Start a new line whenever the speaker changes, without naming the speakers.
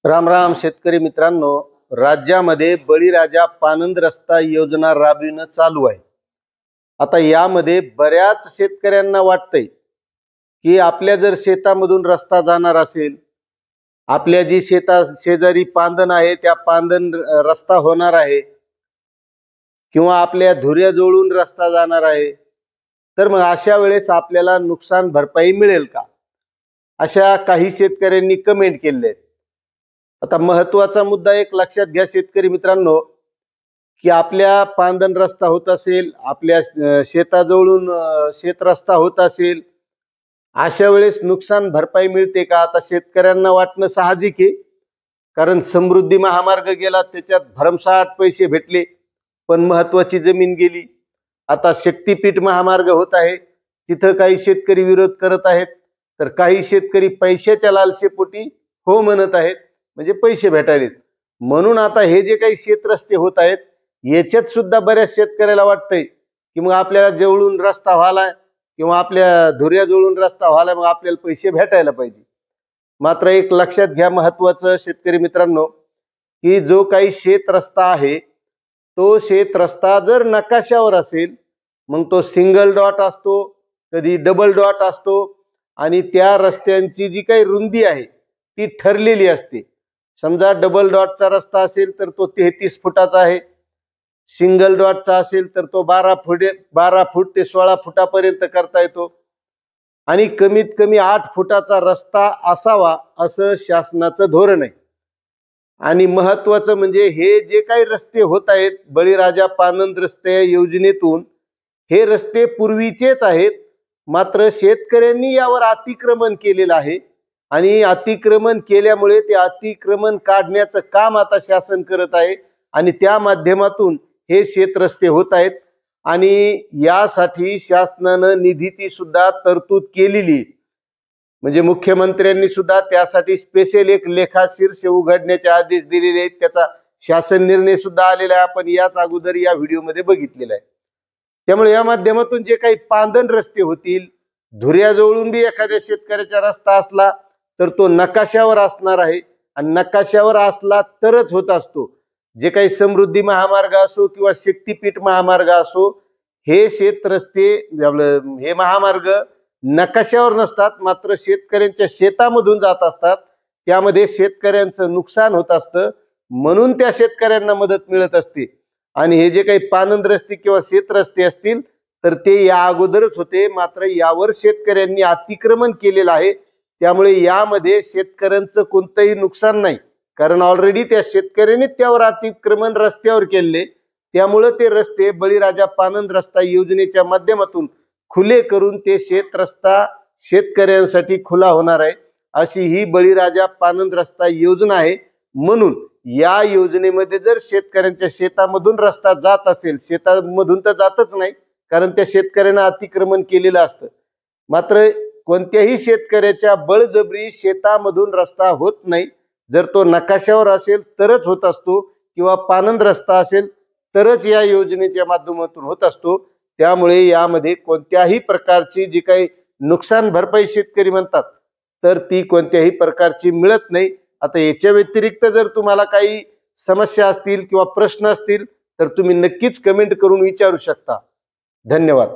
राम राम शेतकरी मित्रांनो, राज्यामध्ये बळीराजा पानंद रस्ता योजना राबविणं चालू आहे। आता यामध्ये बऱ्याच शेतकऱ्यांना वाटतंय की आपल्या जर शेतामधून रस्ता जाणार असेल, आपल्या जी शेजारी पांदन आहे त्या पांदन रस्ता होणार आहे किंवा आपल्या धुऱ्याजवळून रस्ता जाणार आहे, तर मग अशा वेळेस आपल्याला नुकसान भरपाई मिळेल का, अशा काही शेतकऱ्यांनी कमेंट केले आहेत। आता महत्त्वाचा मुद्दा एक लक्षात घ्या शेतकरी मित्रांनो, की आपल्या पांदन रस्ता होत असेल, आपल्या शेताजवळून शेत रस्ता होत असेल, अशा वेळेस नुकसान भरपाई मिळते का? आता शेतकऱ्यांना वाटणं साहजिक आहे, कारण समृद्धी महामार्ग गेला, त्याच्यात भरमसाठ पैसे भेटले, पण महत्त्वाची जमीन गेली। आता शक्तीपीठ महामार्ग होत आहे, तिथं काही शेतकरी विरोध करत आहेत, तर काही शेतकरी पैशाच्या लालसेपोटी हो म्हणत आहेत, म्हणजे पैसे भेटायलेत म्हणून। आता हे जे काही शेत रस्ते होत आहेत, याच्यात सुद्धा बऱ्याच शेतकऱ्याला वाटतंय की मग आपल्याला जवळून रस्ता व्हायला किंवा आपल्या धुऱ्याजवळून रस्ता व्हायला, मग आपल्याला पैसे भेटायला पाहिजे। मात्र एक लक्षात घ्या महत्त्वाचं शेतकरी मित्रांनो, की जो काही शेत रस्ता आहे, तो शेत रस्ता जर नकाशावर असेल, मग तो सिंगल डॉट असतो, कधी डबल डॉट असतो, आणि त्या रस्त्यांची जी काही रुंदी आहे ती ठरलेली असते। समजा डबल डॉटचा रस्ता असेल तर तो 33 फुटाचा आहे, सिंगल डॉटचा असेल तर तो 12 फूट ते 16 फुटापर्यंत करता येतो, आणि कमीत कमी 8 फुटाचा रस्ता असावा असं शासनाचं धोरण आहे। आणि महत्त्वाचं म्हणजे हे जे काही रस्ते होत आहेत बळीराजा पानंद रस्ते योजनेतून, हे रस्ते पूर्वीचेच आहेत, मात्र शेतकऱ्यांनी यावर अतिक्रमण केलेलं आहे, आणि अतिक्रमण केल्यामुळे ते अतिक्रमण काढण्याचं काम आता शासन करत आहे, आणि त्या माध्यमातून हे शेत रस्ते होत आहेत। आणि यासाठी शासनानं निधीची सुद्धा तरतूद केलेली, म्हणजे मुख्यमंत्र्यांनी सुद्धा त्यासाठी स्पेशल एक लेखा शीर्ष उघडण्याचे आदेश दिलेले आहेत, त्याचा शासन निर्णय सुद्धा आलेला आहे, आपण याच अगोदर या व्हिडिओमध्ये बघितलेला आहे। त्यामुळे या माध्यमातून जे काही पांदन रस्ते होतील, धुऱ्याजवळून बी एखाद्या शेतकऱ्याचा रस्ता असला तर तो नकाशावर असणार आहे, आणि नकाशावर असला तरच होत असतो। जे काही समृद्धी महामार्ग असो किंवा शक्तीपीठ महामार्ग असो, हे शेत रस्ते हे महामार्ग नकाशावर नसतात, मात्र शेतकऱ्यांच्या शेतामधून जात असतात, त्यामध्ये शेतकऱ्यांचं नुकसान होत असतं, म्हणून त्या शेतकऱ्यांना मदत मिळत असते। आणि हे जे काही पानंद रस्ते किंवा शेत रस्ते असतील तर ते या अगोदरच होते, मात्र यावर शेतकऱ्यांनी अतिक्रमण केलेलं आहे, त्यामुळे यामध्ये शेतकऱ्यांचं कोणतंही नुकसान नाही, कारण ऑलरेडी त्या शेतकऱ्यांनी त्यावर अतिक्रमण रस्त्यावर केले, त्यामुळे ते रस्ते बळीराजा पानंद रस्ता योजनेच्या माध्यमातून खुले करून ते शेत रस्ता शेतकऱ्यांसाठी खुला होणार आहे, अशी ही बळीराजा पानंद रस्ता योजना आहे। म्हणून या योजनेमध्ये जर शेतकऱ्यांच्या शेतामधून रस्ता जात असेल, शेतामधून तर जातच नाही, कारण त्या शेतकऱ्यांना अतिक्रमण केलेलं असतं, मात्र कोणत्याही शेतकऱ्याच्या बळजबरी शेतामधून रस्ता होत नाही। जर तो नकाशावर असेल तरच होत असतो, किंवा पानंद रस्ता असेल तरच या योजनेच्या माध्यमातून होत असतो। त्यामुळे यामध्ये कोणत्याही प्रकारची जी काही नुकसान भरपाई शेतकरी म्हणतात, तर ती कोणत्याही प्रकारची मिळत नाही। आता याच्या व्यतिरिक्त जर तुम्हाला काही समस्या असतील किंवा प्रश्न असतील तर तुम्ही नक्कीच कमेंट करून विचारू शकता। धन्यवाद।